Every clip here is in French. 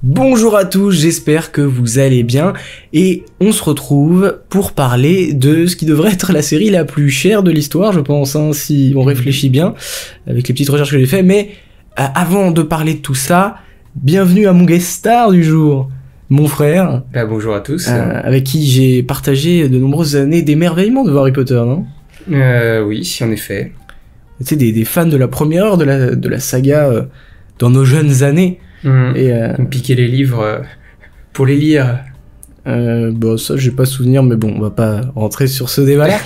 Bonjour à tous, j'espère que vous allez bien et on se retrouve pour parler de ce qui devrait être la série la plus chère de l'histoire, je pense, hein, si on réfléchit bien, avec les petites recherches que j'ai fait. Mais avant de parler de tout ça, bienvenue à mon guest star du jour, mon frère. Bonjour à tous. Avec qui j'ai partagé de nombreuses années d'émerveillement devant Harry Potter, non ? Oui, en effet. Tu sais, des fans de la première heure de la saga dans nos jeunes années. Et piquer les livres pour les lire. Bon, ça j'ai pas souvenir, mais bon, on va pas rentrer sur ce débat-là.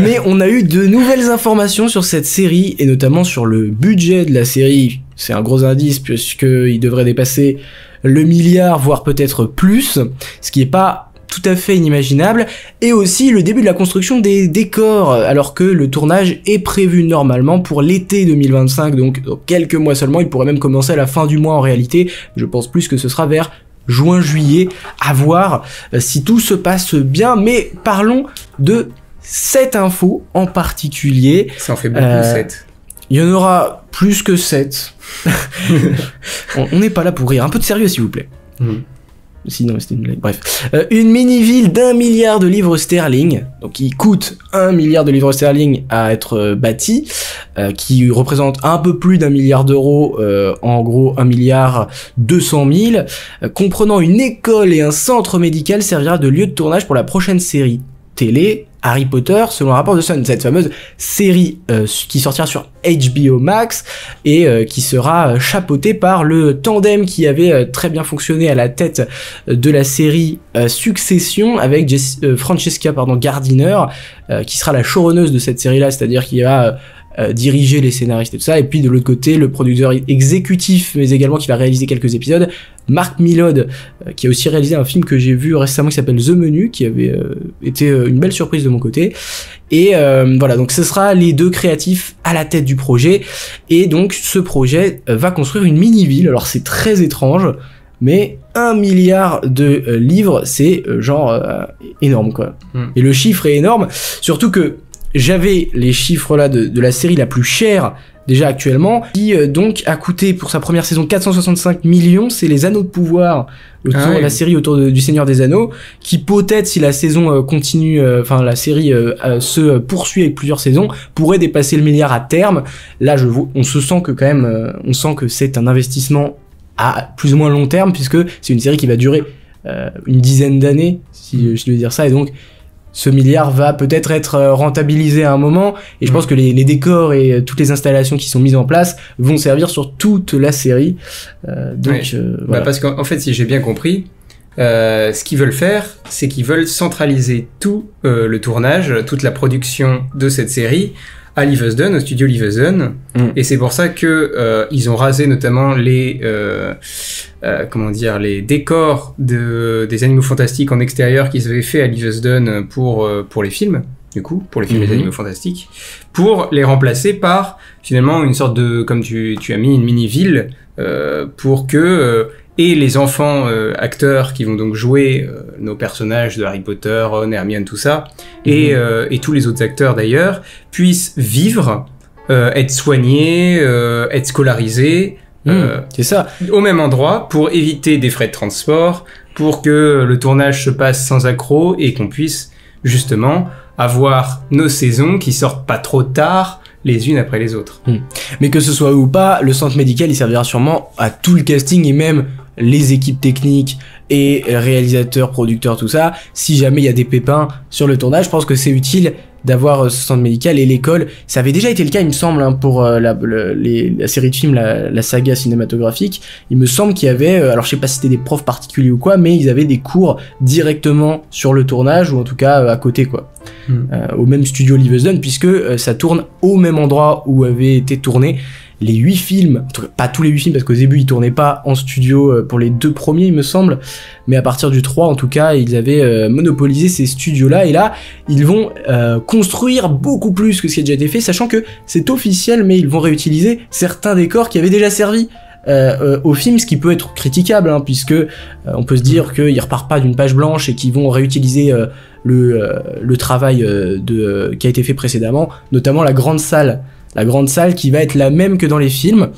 Mais on a eu de nouvelles informations sur cette série, et notamment sur le budget de la série. C'est un gros indice, puisqu'il devrait dépasser le milliard, voire peut-être plus, ce qui est pas tout à fait inimaginable, et aussi le début de la construction des décors, alors que le tournage est prévu normalement pour l'été 2025, donc dans quelques mois seulement. Il pourrait même commencer à la fin du mois en réalité. Je pense plus que ce sera vers juin-juillet, à voir si tout se passe bien. Mais parlons de cette info en particulier. Ça en fait beaucoup, 7. Il y en aura plus que 7. On n'est pas là pour rire, un peu de sérieux s'il vous plaît. Sinon c'était une blague. Bref, une mini-ville d'1 milliard de livres sterling, donc qui coûte 1 milliard de livres sterling à être bâtie, qui représente un peu plus d'1 milliard d'euros, en gros 1 milliard 200 000, comprenant une école et un centre médical, servira de lieu de tournage pour la prochaine série télé Harry Potter, selon un rapport de Sun, cette fameuse série qui sortira sur HBO Max et qui sera chapeautée par le tandem qui avait très bien fonctionné à la tête de la série Succession avec Francesca Gardiner, qui sera la showrunneuse de cette série-là, c'est-à-dire qui va diriger les scénaristes et tout ça, et puis de l'autre côté le producteur exécutif mais également qui va réaliser quelques épisodes, Mark Mylod, qui a aussi réalisé un film que j'ai vu récemment qui s'appelle The Menu, qui avait été une belle surprise de mon côté. Et voilà, donc ce sera les deux créatifs à la tête du projet, et donc ce projet va construire une mini-ville. Alors c'est très étrange, mais 1 milliard de livres, c'est énorme quoi. Et le chiffre est énorme, surtout que j'avais les chiffres là de la série la plus chère déjà actuellement, qui donc a coûté pour sa première saison 465 millions, c'est les Anneaux de Pouvoir, la série autour du Seigneur des Anneaux, qui peut-être, si la saison continue, la série se poursuit avec plusieurs saisons, pourrait dépasser le milliard à terme. Là on se sent que quand même, on sent que c'est un investissement à plus ou moins long terme, puisque c'est une série qui va durer une dizaine d'années, si je devais dire ça, et donc ce milliard va peut-être être rentabilisé à un moment, et je pense que les décors et toutes les installations qui sont mises en place vont servir sur toute la série. Voilà. Parce qu'en fait, si j'ai bien compris, ce qu'ils veulent faire, c'est qu'ils veulent centraliser tout le tournage, toute la production de cette série à Leavesden, au studio Leavesden, et c'est pour ça que ils ont rasé notamment les décors des Animaux Fantastiques en extérieur qu'ils avaient fait à Leavesden pour les films, du coup, pour les films des Animaux Fantastiques, pour les remplacer par finalement une sorte de, comme tu as mis, une mini-ville, pour que et les enfants acteurs qui vont donc jouer nos personnages de Harry Potter, Ron, Hermione, tout ça, et tous les autres acteurs d'ailleurs, puissent vivre, être soignés, être scolarisés, c'est ça, au même endroit, pour éviter des frais de transport, pour que le tournage se passe sans accroc et qu'on puisse justement avoir nos saisons qui sortent pas trop tard, les unes après les autres. Mais que ce soit ou pas, le centre médical il servira sûrement à tout le casting et même les équipes techniques et réalisateurs, producteurs, tout ça. Si jamais il y a des pépins sur le tournage, je pense que c'est utile d'avoir ce centre médical et l'école. Ça avait déjà été le cas, il me semble, hein, pour la série de films, la saga cinématographique. Il me semble qu'il y avait, alors je sais pas si c'était des profs particuliers ou quoi, mais ils avaient des cours directement sur le tournage, ou en tout cas à côté quoi. Au même studio Leavesden, puisque ça tourne au même endroit où avaient été tournés les 8 films, en tout cas pas tous les 8 films parce qu'au début ils tournaient pas en studio pour les 2 premiers il me semble, mais à partir du 3 en tout cas ils avaient monopolisé ces studios là, et là ils vont construire beaucoup plus que ce qui a déjà été fait, sachant que c'est officiel, mais ils vont réutiliser certains décors qui avaient déjà servi au film, ce qui peut être critiquable, hein, puisque on peut se dire qu'ils repartent pas d'une page blanche et qu'ils vont réutiliser le travail qui a été fait précédemment, notamment la grande salle qui va être la même que dans les films.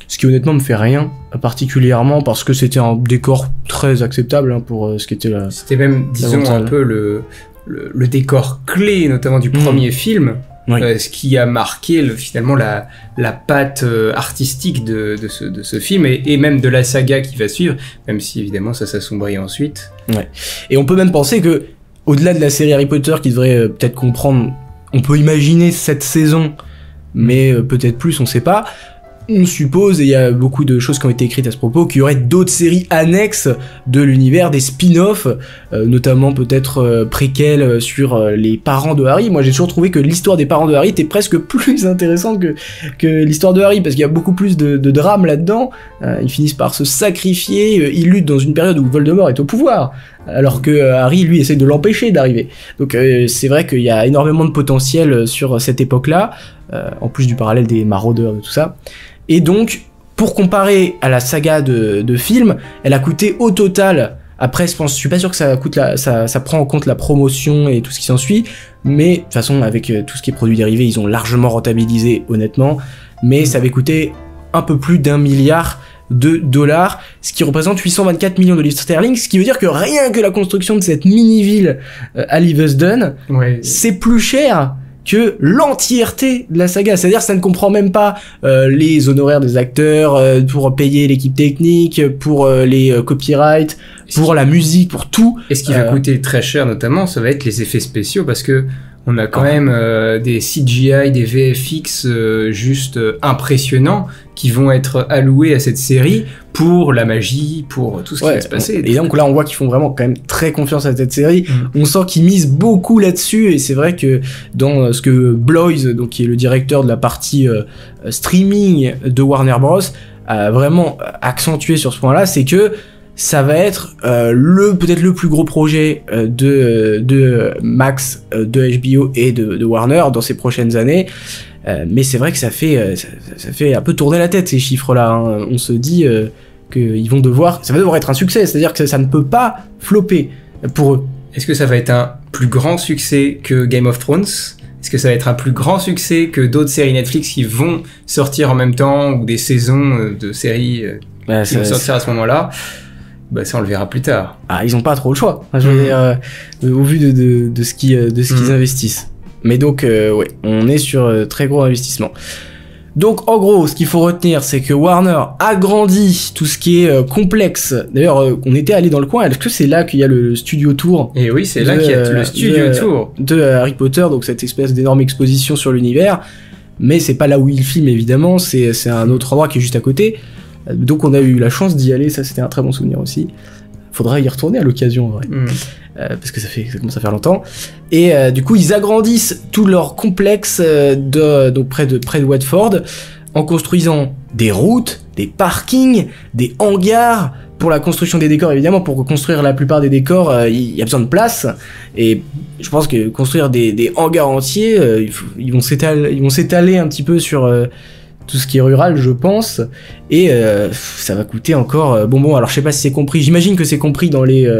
ce qui honnêtement me fait rien particulièrement parce que c'était un décor très acceptable hein, pour ce qui était la... C'était même, disons, un peu le décor clé, notamment du premier film, oui. Ce qui a marqué finalement la patte artistique de ce film et même de la saga qui va suivre, même si évidemment ça s'assombrit ensuite. Ouais. Et on peut même penser que, au-delà de la série Harry Potter qui devrait peut-être comprendre, on peut imaginer cette saison, mais peut-être plus, on sait pas. On suppose, et il y a beaucoup de choses qui ont été écrites à ce propos, qu'il y aurait d'autres séries annexes de l'univers, des spin-offs, notamment peut-être préquels sur les parents de Harry. Moi j'ai toujours trouvé que l'histoire des parents de Harry était presque plus intéressante que l'histoire de Harry, parce qu'il y a beaucoup plus de drame là-dedans. Ils finissent par se sacrifier, ils luttent dans une période où Voldemort est au pouvoir, alors que Harry lui essaie de l'empêcher d'arriver. Donc c'est vrai qu'il y a énormément de potentiel sur cette époque-là, en plus du parallèle des maraudeurs et tout ça. Et donc, pour comparer à la saga de films, elle a coûté au total, après je suis pas sûr que ça prend en compte la promotion et tout ce qui s'ensuit, mais de toute façon avec tout ce qui est produits dérivés, ils ont largement rentabilisé honnêtement, mais ça avait coûté un peu plus d'1 milliard de dollars, ce qui représente 824 millions de livres sterling, ce qui veut dire que rien que la construction de cette mini-ville à Leavesden, ouais, c'est plus cher que l'entièreté de la saga. C'est-à-dire ça ne comprend même pas les honoraires des acteurs, pour payer l'équipe technique, pour les copyrights, pour la musique, pour tout. Et ce qui va coûter très cher notamment, ça va être les effets spéciaux, parce que on a quand même des CGI, des VFX juste impressionnants qui vont être alloués à cette série pour la magie, pour tout ce qui va se passer. Et donc là, on voit qu'ils font vraiment quand même très confiance à cette série. On sent qu'ils misent beaucoup là-dessus, et c'est vrai que dans ce que Bloys, donc qui est le directeur de la partie streaming de Warner Bros, a vraiment accentué sur ce point-là, c'est que ça va être peut-être le plus gros projet de Max, de HBO et de Warner dans ces prochaines années. Mais c'est vrai que ça fait un peu tourner la tête ces chiffres-là. Hein. On se dit qu'ils vont ça va devoir être un succès, c'est-à-dire que ça ne peut pas flopper pour eux. Est-ce que ça va être un plus grand succès que Game of Thrones ? Est-ce que ça va être un plus grand succès que d'autres séries Netflix qui vont sortir en même temps, ou des saisons de séries qui vont sortir à ce moment-là ? Bah ça on le verra plus tard. Ah, ils ont pas trop le choix. Je veux dire, au vu de ce qu'ils investissent. Mais donc ouais, on est sur très gros investissement. Donc en gros, ce qu'il faut retenir, c'est que Warner agrandit tout ce qui est complexe. D'ailleurs, on était allé dans le coin. Est-ce que c'est là qu'il y a le studio tour ? Et oui, c'est là qu'il y a le studio tour de Harry Potter, donc cette espèce d'énorme exposition sur l'univers. Mais c'est pas là où il filme évidemment. C'est un autre endroit qui est juste à côté. Donc on a eu la chance d'y aller, ça c'était un très bon souvenir aussi. Faudra y retourner à l'occasion en vrai. Parce que ça commence à faire longtemps. Et du coup ils agrandissent tout leur complexe donc près de Watford, en construisant des routes, des parkings, des hangars. Pour la construction des décors, évidemment, pour construire la plupart des décors, il y a besoin de place. Et je pense que construire des hangars entiers, ils vont s'étaler un petit peu sur tout ce qui est rural, je pense, et ça va coûter encore bon alors je sais pas si c'est compris, j'imagine que c'est compris dans les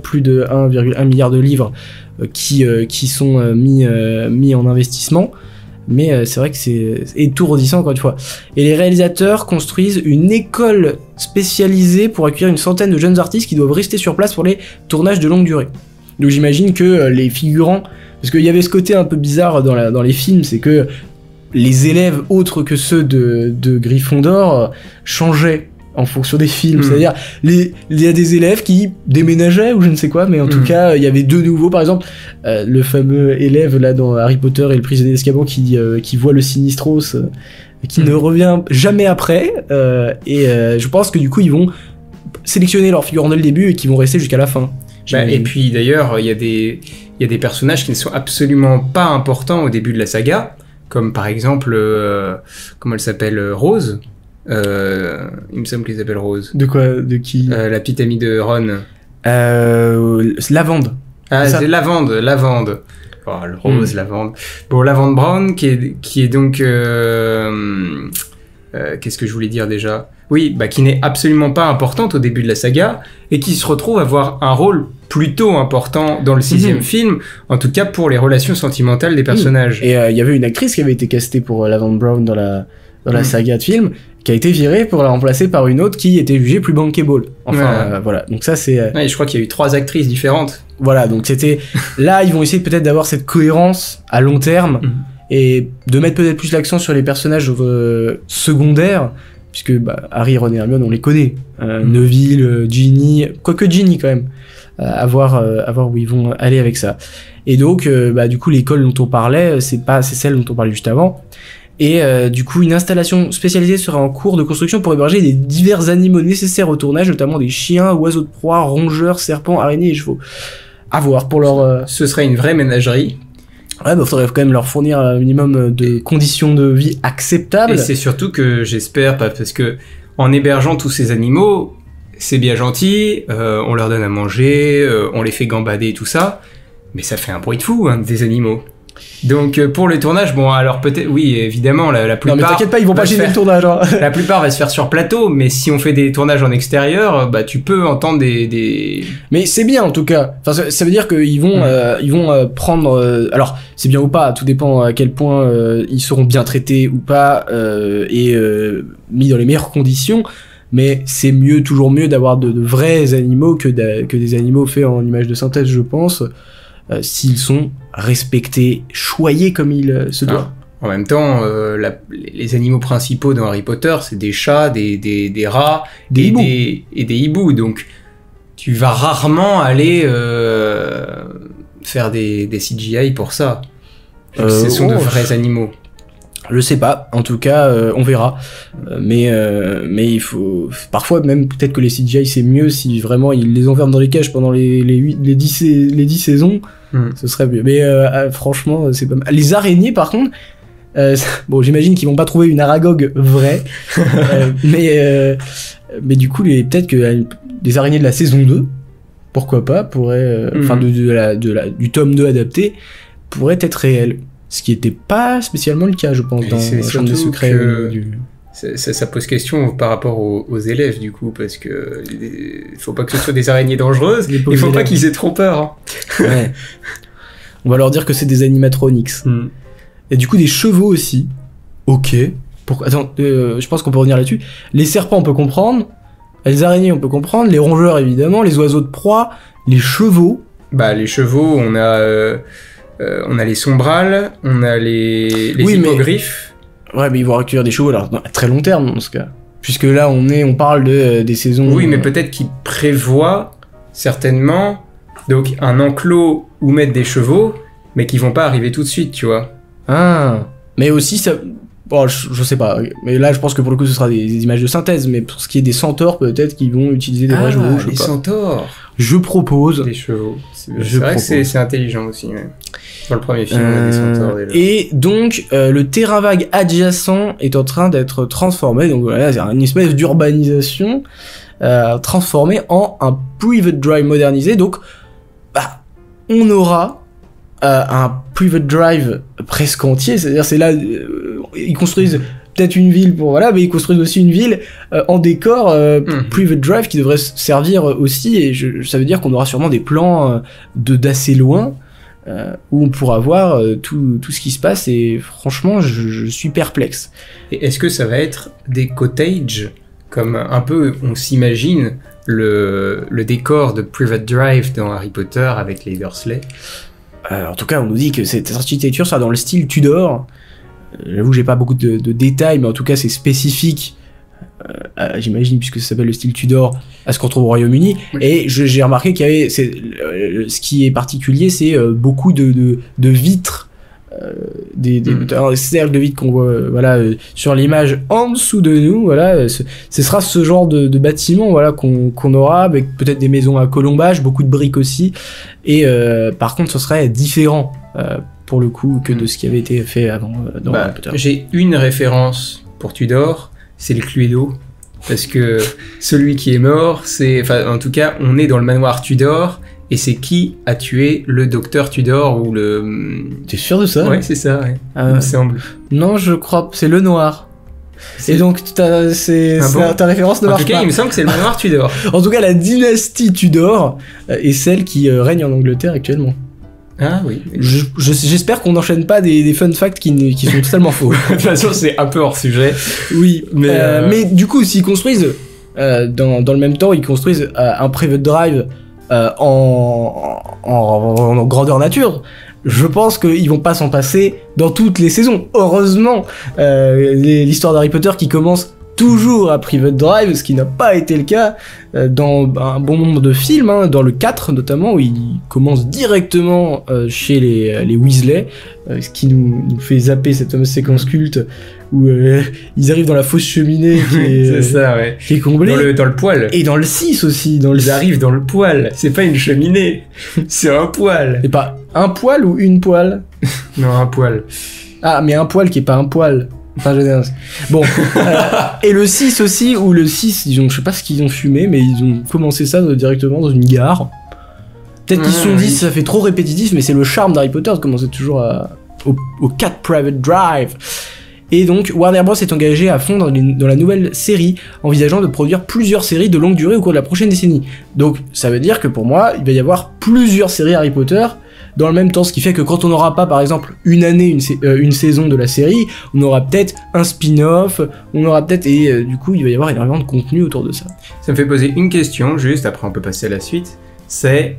plus de 1,1 milliard de livres qui sont mis en investissement, mais c'est vrai que c'est étourdissant encore une fois. Et les réalisateurs construisent une école spécialisée pour accueillir une centaine de jeunes artistes qui doivent rester sur place pour les tournages de longue durée. Donc j'imagine que les figurants, parce qu'il y avait ce côté un peu bizarre dans les films, c'est que les élèves autres que ceux de Gryffondor changeaient en fonction des films. C'est-à-dire, il y a des élèves qui déménageaient ou je ne sais quoi, mais en tout cas, il y avait deux nouveaux. Par exemple, le fameux élève là dans Harry Potter et le prisonnier d'Azkaban qui voit le Sinistros, qui ne revient jamais après. Et je pense que du coup, ils vont sélectionner leurs figurants dès le début et qui vont rester jusqu'à la fin. Et puis d'ailleurs, il y a des personnages qui ne sont absolument pas importants au début de la saga. Comme par exemple, comment elle s'appelle, Rose. Il me semble qu'elle s'appelle Rose. De quoi ? De qui ? La petite amie de Ron. Lavande. Ah, c'est Lavande. Oh, le Rose, Lavande. Bon, Lavande Brown, qui est donc... qu'est-ce que je voulais dire déjà ? Oui, qui n'est absolument pas importante au début de la saga, et qui se retrouve à avoir un rôle plutôt important dans le 6e film, en tout cas pour les relations sentimentales des personnages. Et il y avait une actrice qui avait été castée pour Lavande Brown dans la saga de film, qui a été virée pour la remplacer par une autre qui était jugée plus bankable. Enfin, voilà. Donc ça, c'est... Ouais, je crois qu'il y a eu 3 actrices différentes. Voilà, donc c'était... Là, ils vont essayer peut-être d'avoir cette cohérence à long terme et de mettre peut-être plus l'accent sur les personnages secondaires, puisque Harry, Ron et Hermione, on les connaît. Neville, Ginny... Quoique Ginny, quand même. À voir où ils vont aller avec ça. Et donc, du coup, l'école dont on parlait, c'est celle dont on parlait juste avant. Et du coup, une installation spécialisée sera en cours de construction pour héberger des divers animaux nécessaires au tournage, notamment des chiens, oiseaux de proie, rongeurs, serpents, araignées et chevaux. À voir pour leur... Ce serait une vraie ménagerie. Ouais, faudrait quand même leur fournir un minimum de conditions de vie acceptables. Et c'est surtout que j'espère, parce que en hébergeant tous ces animaux, c'est bien gentil, on leur donne à manger, on les fait gambader et tout ça, mais ça fait un bruit de fou, des animaux. Donc pour le tournage, bon alors peut-être, oui évidemment la plupart... Non mais t'inquiète pas, ils vont pas gêner le tournage. Hein. La plupart va se faire sur plateau, mais si on fait des tournages en extérieur, tu peux entendre des... Mais c'est bien en tout cas. Enfin ça veut dire qu'ils vont ils vont prendre. Alors c'est bien ou pas, tout dépend à quel point ils seront bien traités ou pas et mis dans les meilleures conditions. Mais c'est toujours mieux d'avoir de vrais animaux que des animaux faits en images de synthèse, je pense. S'ils sont respectés, choyés comme il se doit. En même temps, les animaux principaux dans Harry Potter, c'est des chats, des rats et des hiboux. Donc, tu vas rarement aller faire des CGI pour ça. Ce sont de vrais animaux. Je sais pas, en tout cas, on verra. Mais il faut... Parfois, même, peut-être que les CGI, c'est mieux si vraiment ils les enferment dans les cages pendant les 10 saisons. Ce serait mieux. Mais franchement, c'est pas mal. Les araignées, par contre... bon, j'imagine qu'ils vont pas trouver une Aragog vraie. Mais du coup, peut-être que les araignées de la saison 2, pourquoi pas, pourraient... Enfin, du tome 2 adapté, pourraient être réelles. Ce qui n'était pas spécialement le cas, je pense, dans la Chambre des Secrets. Ça pose question par rapport aux élèves, du coup, parce que faut pas que ce soit des araignées dangereuses, il faut pas qu'ils aient trop peur. Hein. Ouais. On va leur dire que c'est des animatronics. Et du coup, des chevaux aussi. Ok. Attends, je pense qu'on peut revenir là-dessus. Les serpents, on peut comprendre. Les araignées, on peut comprendre. Les rongeurs, évidemment. Les oiseaux de proie. Les chevaux. Les chevaux, on a les sombrales, on a les hippogriffes. Ouais, mais ils vont recueillir des chevaux alors, à très long terme dans ce cas. Puisque là, on parle des saisons... Oui, mais peut-être qu'ils prévoient certainement donc un enclos où mettre des chevaux, mais qui vont pas arriver tout de suite, tu vois. Ah, mais aussi ça... Bon, je sais pas, mais là je pense que pour le coup ce sera des images de synthèse, mais pour ce qui est des centaures, peut-être qu'ils vont utiliser des vrais chevaux, je sais pas. Centaures. Je propose. Des chevaux. C'est vrai que c'est intelligent aussi, ouais. Dans le premier film, on a des centaures déjà. Et donc, le terrain vague adjacent est en train d'être transformé, donc voilà, c'est une espèce d'urbanisation transformée en un private drive modernisé, donc on aura un private drive presque entier, c'est-à-dire c'est là, ils construisent peut-être une ville mais ils construisent aussi une ville en décor private drive qui devrait servir aussi, et ça veut dire qu'on aura sûrement des plans d'assez loin où on pourra voir tout ce qui se passe, et franchement je suis perplexe. Et est-ce que ça va être des cottages, comme un peu on s'imagine le décor de Private Drive dans Harry Potter avec les Dursley? En tout cas, on nous dit que cette architecture sera dans le style Tudor. J'avoue, j'ai pas beaucoup de détails, mais en tout cas, c'est spécifique, j'imagine, puisque ça s'appelle le style Tudor, à ce qu'on trouve au Royaume-Uni. Oui. Et j'ai remarqué qu'il y avait... ce qui est particulier, c'est beaucoup de vitres, des cercles de vitres qu'on voit sur l'image en dessous de nous. Voilà, ce sera ce genre de bâtiment qu'on aura, avec peut-être des maisons à colombage, beaucoup de briques aussi. Et par contre, ce serait différent pour le coup que de ce qui avait été fait avant dans Harry Potter. J'ai une référence pour Tudor, c'est le Cluedo, parce que celui qui est mort, en tout cas, on est dans le manoir Tudor, et c'est qui a tué le docteur Tudor ou le... T'es sûr de ça? Ouais, c'est ça, ouais. Il me semble. Non, je crois, c'est le noir. Et donc, ta référence ne marche pas. En tout cas, il me semble que c'est le manoir Tudor. En tout cas, la dynastie Tudor est celle qui règne en Angleterre actuellement. Ah oui. J'espère qu'on n'enchaîne pas des fun facts qui sont totalement faux. De toute façon, c'est un peu hors sujet. Oui, mais du coup, s'ils construisent dans le même temps, ils construisent un Private Drive en grandeur nature. Je pense qu'ils vont pas s'en passer dans toutes les saisons. Heureusement, l'histoire d'Harry Potter qui commence toujours à Private Drive, ce qui n'a pas été le cas dans un bon nombre de films, hein, dans le 4 notamment, où il commence directement chez les Weasley, ce qui nous fait zapper cette fameuse séquence culte où ils arrivent dans la fausse cheminée qui est, c'est ça, ouais. Qui est comblée. Dans le poêle. Et dans le 6 aussi. Ils arrivent dans le poêle. C'est pas une cheminée, c'est un poêle. Et pas un poêle ou une poêle? Non, un poêle. Ah, mais un poêle qui est pas un poêle. Enfin, bon, et le 6 aussi, où le 6, je sais pas ce qu'ils ont fumé, mais ils ont commencé ça directement dans une gare. Peut-être qu'ils se sont dit, ça fait trop répétitif, mais c'est le charme d'Harry Potter de commencer toujours au 4 Private Drive. Et donc, Warner Bros. Est engagé à fond dans la nouvelle série, envisageant de produire plusieurs séries de longue durée au cours de la prochaine décennie. Donc, ça veut dire que pour moi, il va y avoir plusieurs séries Harry Potter dans le même temps, ce qui fait que quand on n'aura pas, par exemple, une année, une saison de la série, on aura peut-être un spin-off, on aura peut-être... Et du coup, il va y avoir énormément de contenu autour de ça. Ça me fait poser une question, juste, après on peut passer à la suite. C'est,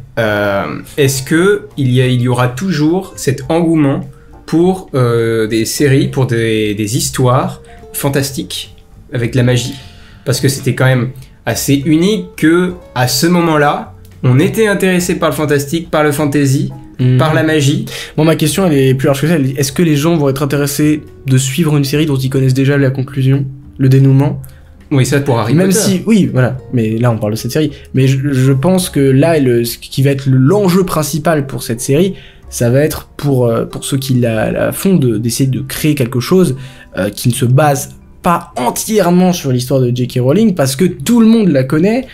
est-ce que il y aura toujours cet engouement pour des séries, pour des histoires fantastiques avec de la magie? Parce que c'était quand même assez unique que, à ce moment-là, on était intéressé par le fantastique, par le fantasy, par la magie. Bon, ma question, elle est plus large que ça. Est-ce que les gens vont être intéressés de suivre une série dont ils connaissent déjà la conclusion, le dénouement? Oui, ça pour Harry Potter. Même si, oui, voilà. Mais là, on parle de cette série. Mais je pense que là, ce qui va être l'enjeu principal pour cette série, ça va être pour ceux qui la font d'essayer de créer quelque chose qui ne se base pas entièrement sur l'histoire de J.K. Rowling, parce que tout le monde la connaît.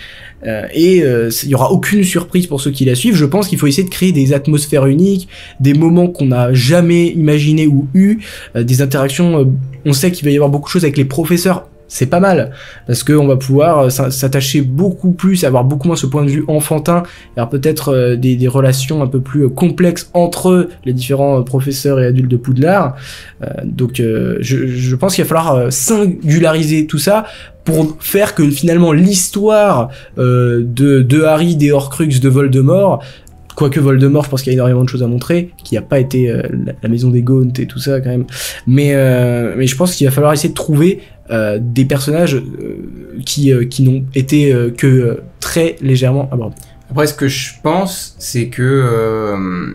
Il y aura aucune surprise pour ceux qui la suivent. Je pense qu'il faut essayer de créer des atmosphères uniques, des moments qu'on n'a jamais imaginés ou eu, des interactions. On sait qu'il va y avoir beaucoup de choses avec les professeurs. C'est pas mal, parce qu'on va pouvoir s'attacher beaucoup plus, avoir beaucoup moins ce point de vue enfantin, et avoir peut-être des relations un peu plus complexes entre les différents professeurs et adultes de Poudlard. Donc je pense qu'il va falloir singulariser tout ça pour faire que finalement l'histoire de Harry, des Horcruxes, de Voldemort, quoique Voldemort, je pense qu'il y a énormément de choses à montrer, qui n'a pas été la maison des Gaunt et tout ça quand même, mais je pense qu'il va falloir essayer de trouver des personnages qui n'ont été que très légèrement abordés. Après, ce que je pense, c'est que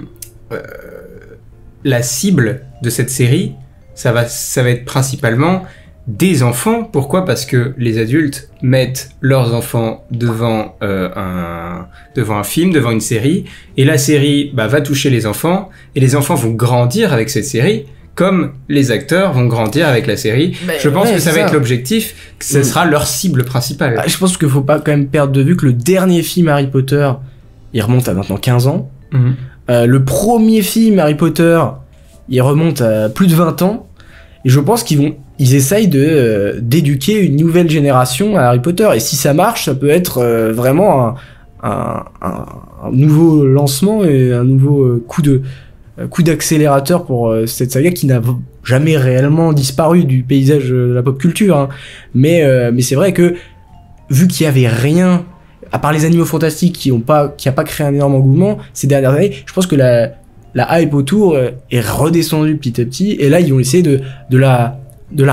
la cible de cette série, ça va être principalement des enfants. Pourquoi ? Parce que les adultes mettent leurs enfants devant un film, devant une série, et la série va toucher les enfants, et les enfants vont grandir avec cette série, comme les acteurs vont grandir avec la série. Mais je pense que ça va être l'objectif, que ce sera leur cible principale. Je pense qu'il faut pas quand même perdre de vue que le dernier film Harry Potter, il remonte à maintenant 15 ans. Le premier film Harry Potter, il remonte à plus de 20 ans. Et je pense qu'ils essayent d'éduquer une nouvelle génération à Harry Potter. Et si ça marche, ça peut être vraiment un nouveau lancement et un nouveau coup d'accélérateur pour cette saga qui n'a jamais réellement disparu du paysage de la pop culture, hein. Mais c'est vrai que vu qu'il y avait rien à part les animaux fantastiques qui a pas créé un énorme engouement ces dernières années, je pense que la hype autour est redescendue petit à petit, et là ils ont essayé de la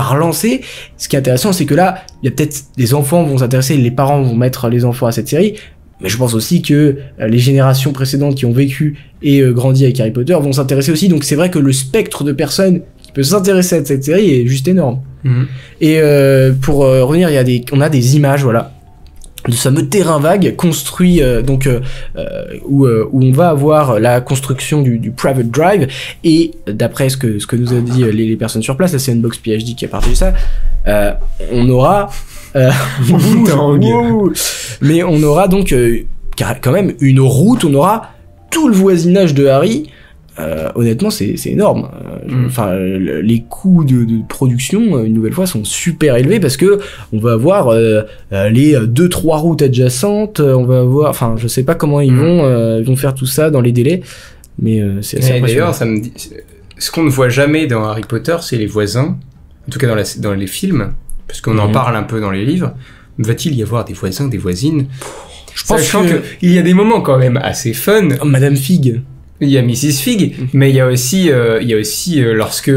relancer. Ce qui est intéressant, c'est que là il y a peut-être des enfants vont s'intéresser, les parents vont mettre les enfants à cette série. Mais je pense aussi que les générations précédentes qui ont vécu et grandi avec Harry Potter vont s'intéresser aussi. Donc c'est vrai que le spectre de personnes qui peut s'intéresser à cette série est juste énorme. Et pour revenir, on a des images, voilà, de ce fameux terrain vague construit où on va avoir la construction du Private Drive. Et d'après ce que nous a dit les personnes sur place, la Sandbox PhD qui a partagé ça, on aura mais on aura donc quand même une route, on aura tout le voisinage de Harry. Honnêtement c'est énorme. Enfin les coûts de production une nouvelle fois sont super élevés, parce que on va avoir les 2-3 routes adjacentes, on va avoir, enfin je sais pas comment ils vont faire tout ça dans les délais. Mais c'est assez impressionnant. D'ailleurs, ça me dit... ce qu'on ne voit jamais dans Harry Potter, c'est les voisins, en tout cas dans les films, parce qu'on en parle un peu dans les livres. Va-t-il y avoir des voisins, des voisines? Je pense qu'il y a des moments quand même assez fun. Madame Fig. Il y a Mrs. Fig, mais il y a aussi lorsque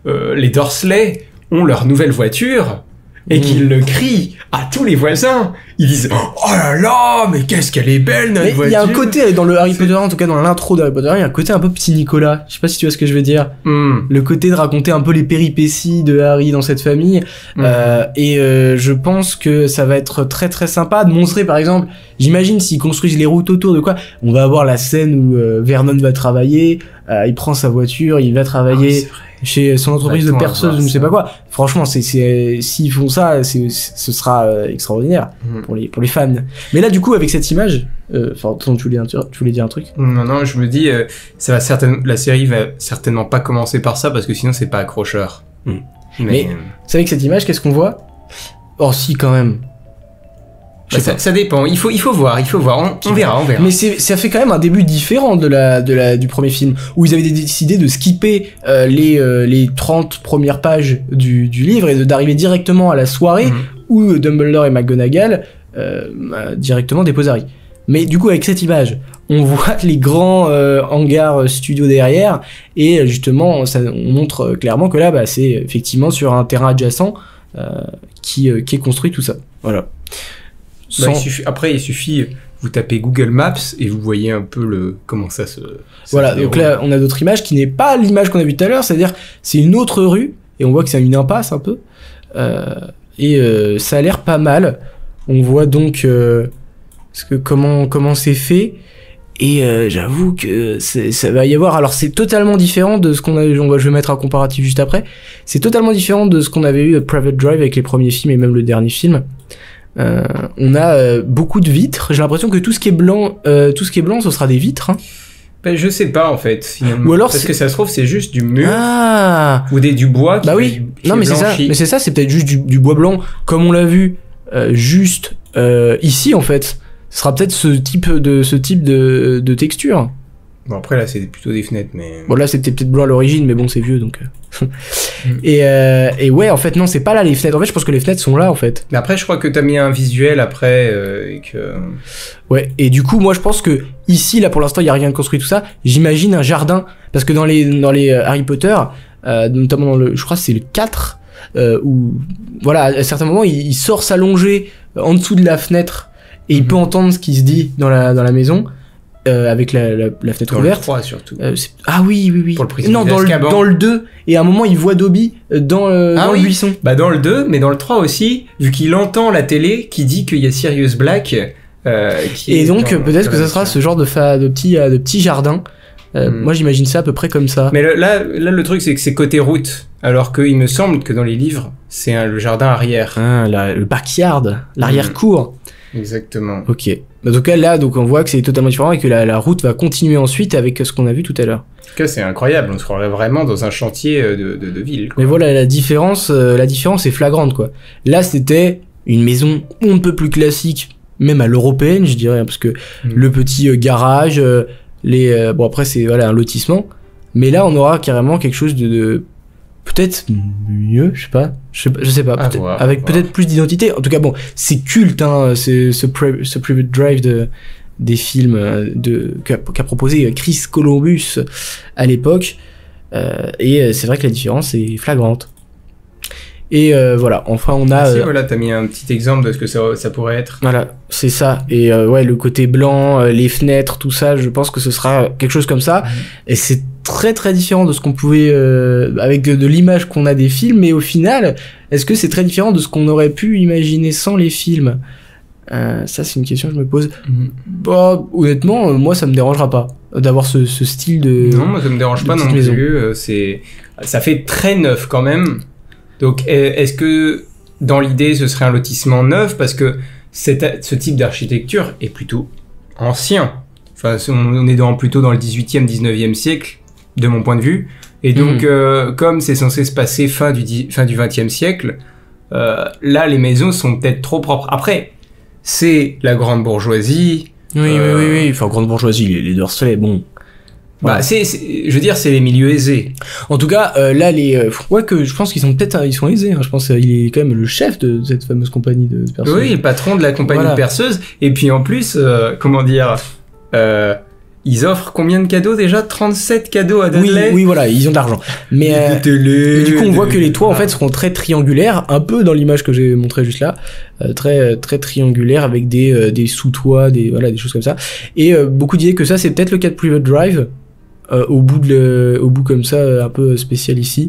les Dursley ont leur nouvelle voiture et qu'ils le crient à tous les voisins. Ils disent « Oh là là, mais qu'est-ce qu'elle est belle, notre voiture !» Il y a un côté, dans le Harry Potter, en tout cas dans l'intro d'Harry Potter, il y a un côté un peu petit Nicolas. Je sais pas si tu vois ce que je veux dire. Le côté de raconter un peu les péripéties de Harry dans cette famille. Je pense que ça va être très très sympa de montrer, par exemple, j'imagine s'ils construisent les routes autour de quoi, on va avoir la scène où Vernon va travailler, il prend sa voiture, il va travailler... chez son entreprise de perceuse, je ne sais pas quoi. Franchement, s'ils font ça, ce sera extraordinaire pour les fans. Mais là, du coup, avec cette image, tu voulais dire un truc? Non, je me dis, la série va certainement pas commencer par ça parce que sinon c'est pas accrocheur. Mais c'est avec cette image, qu'est-ce qu'on voit? Oh, si, quand même. Ça dépend, il faut voir, on verra. Mais ça fait quand même un début différent du premier film, où ils avaient décidé de skipper les 30 premières pages du livre et d'arriver directement à la soirée où Dumbledore et McGonagall directement déposent Harry. Mais du coup, avec cette image, on voit les grands hangars studios derrière, et justement, on montre clairement que là, c'est effectivement sur un terrain adjacent qui est construit tout ça. Voilà. Il suffit, vous tapez Google Maps et vous voyez un peu comment ça se voilà, donc là, on a d'autres images qui n'est pas l'image qu'on a vue tout à l'heure, c'est-à-dire c'est une autre rue, et on voit que c'est une impasse un peu, ça a l'air pas mal. On voit donc comment c'est fait, et j'avoue que ça va y avoir, alors c'est totalement différent de ce qu'on a, je vais mettre un comparatif juste après, c'est totalement différent de ce qu'on avait eu Private Drive avec les premiers films et même le dernier film. On a beaucoup de vitres. J'ai l'impression que tout ce qui est blanc, ce sera des vitres. Hein. Ben, je sais pas en fait. Finalement. Ou alors parce que ça se trouve c'est juste du mur ou du bois. Qui non mais c'est ça. Mais c'est ça, c'est peut-être juste du bois blanc, comme on l'a vu juste ici en fait. Ce sera peut-être ce type de texture. Bon après là c'est plutôt des fenêtres mais. Bon là c'était peut-être blanc à l'origine mais bon c'est vieux donc. Et ouais en fait non c'est pas là les fenêtres, en fait je pense que les fenêtres sont là en fait. Mais après je crois que t'as mis un visuel après et que... Ouais, et du coup moi je pense que ici là pour l'instant il y a rien de construit tout ça, j'imagine un jardin, parce que dans les Harry Potter notamment je crois que c'est le 4 où voilà à certains moments il sort s'allonger en dessous de la fenêtre et il peut entendre ce qui se dit dans la maison. Avec la fenêtre ouverte. Dans le 3 surtout. Ah oui. Pour le prisonnier dans le 2. Et à un moment, il voit Dobby dans le buisson. Bah dans le 2, mais dans le 3 aussi, vu qu'il entend la télé qui dit qu'il y a Sirius Black. Et donc peut-être que ça sera ce genre de petit jardin. Moi j'imagine ça à peu près comme ça. Mais là le truc c'est que c'est côté route. Alors qu'il me semble que dans les livres, c'est le jardin arrière. Le backyard, l'arrière-cour. Exactement. Ok. En tout cas, là, donc on voit que c'est totalement différent et que la route va continuer ensuite avec ce qu'on a vu tout à l'heure. En tout cas, c'est incroyable. On se croirait vraiment dans un chantier de ville. Quoi. Mais voilà, la différence est flagrante, quoi. Là, c'était une maison on ne peut plus classique, même à l'européenne, je dirais, parce que le petit garage, bon après c'est un lotissement. Mais là, on aura carrément quelque chose de peut-être mieux, je sais pas, avec peut-être plus d'identité. En tout cas, bon, c'est culte, hein, ce Private Drive des films qu'a proposé Chris Columbus à l'époque, et c'est vrai que la différence est flagrante. Et voilà, enfin on a... voilà, t'as mis un petit exemple de ce que ça pourrait être. Voilà, c'est ça. Et le côté blanc, les fenêtres, tout ça, je pense que ce sera quelque chose comme ça. Et c'est très très différent de ce qu'on pouvait... avec de l'image qu'on a des films, mais au final, est-ce que c'est très différent de ce qu'on aurait pu imaginer sans les films ? Ça, c'est une question que je me pose. Bah, honnêtement, moi, ça me dérangera pas d'avoir ce style de... Non, moi, ça me dérange pas non plus. Ça fait très neuf quand même. Donc, est-ce que, dans l'idée, ce serait un lotissement neuf ? Parce que ce type d'architecture est plutôt ancien. Enfin, on est plutôt dans le 18e, 19e siècle, de mon point de vue. Et donc, comme c'est censé se passer fin du 20e siècle, là, les maisons sont peut-être trop propres. Après, c'est la grande bourgeoisie. Oui. Enfin, grande bourgeoisie, les Dursley, bon... Voilà. Bah, je veux dire, c'est les milieux aisés. En tout cas, là, ouais, que je pense qu'ils sont peut-être, ils sont aisés. Hein. Je pense qu'il est quand même le chef de cette fameuse compagnie de perceuses. Oui, le patron de la compagnie de perceuses. Et puis en plus, comment dire, ils offrent combien de cadeaux déjà? 37 cadeaux à Dudley. Oui, voilà, ils ont de l'argent. Mais du coup, on voit que les toits en fait seront très triangulaires, un peu dans l'image que j'ai montrée juste là, très triangulaires avec des sous-toits, des choses comme ça. Et beaucoup disaient que ça, c'est peut-être le cas de Private Drive. Au bout comme ça, un peu spécial ici.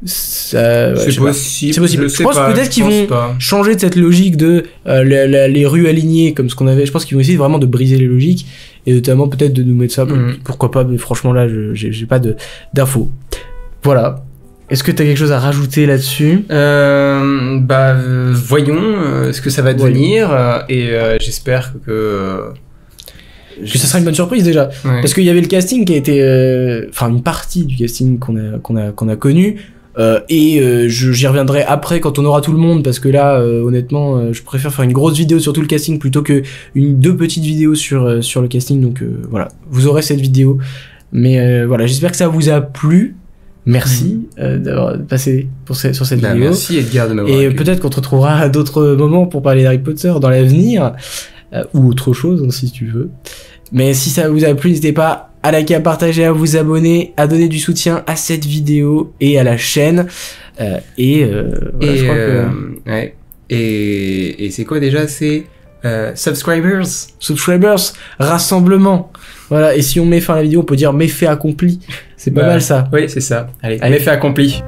Ça, c'est possible. C'est possible. Je pense peut-être qu'ils vont changer de cette logique de les rues alignées comme ce qu'on avait. Je pense qu'ils vont essayer vraiment de briser les logiques et notamment peut-être de nous mettre ça. Pourquoi pas, mais franchement là, j'ai pas d'infos. Voilà. Est-ce que t'as quelque chose à rajouter là-dessus? Voyons ce que ça va devenir et j'espère que ça sera une bonne surprise déjà, parce qu'il y avait le casting qui a été, une partie du casting qu'on a connu, et j'y reviendrai après quand on aura tout le monde, parce que là, honnêtement, je préfère faire une grosse vidéo sur tout le casting plutôt que deux petites vidéos sur le casting. Donc voilà, vous aurez cette vidéo, mais voilà, j'espère que ça vous a plu. Merci d'avoir passé sur cette vidéo. Merci Edgar de m'avoir accueilli. Peut-être qu'on te retrouvera à d'autres moments pour parler d'Harry Potter dans l'avenir. Ou autre chose, si tu veux. Mais si ça vous a plu, n'hésitez pas à liker, à partager, à vous abonner, à donner du soutien à cette vidéo et à la chaîne. Je crois que... Ouais. Et c'est quoi déjà? C'est subscribers, rassemblement. Voilà, et si on met fin à la vidéo, on peut dire méfait accompli. C'est pas mal ça. Oui, c'est ça. Allez, méfait accompli.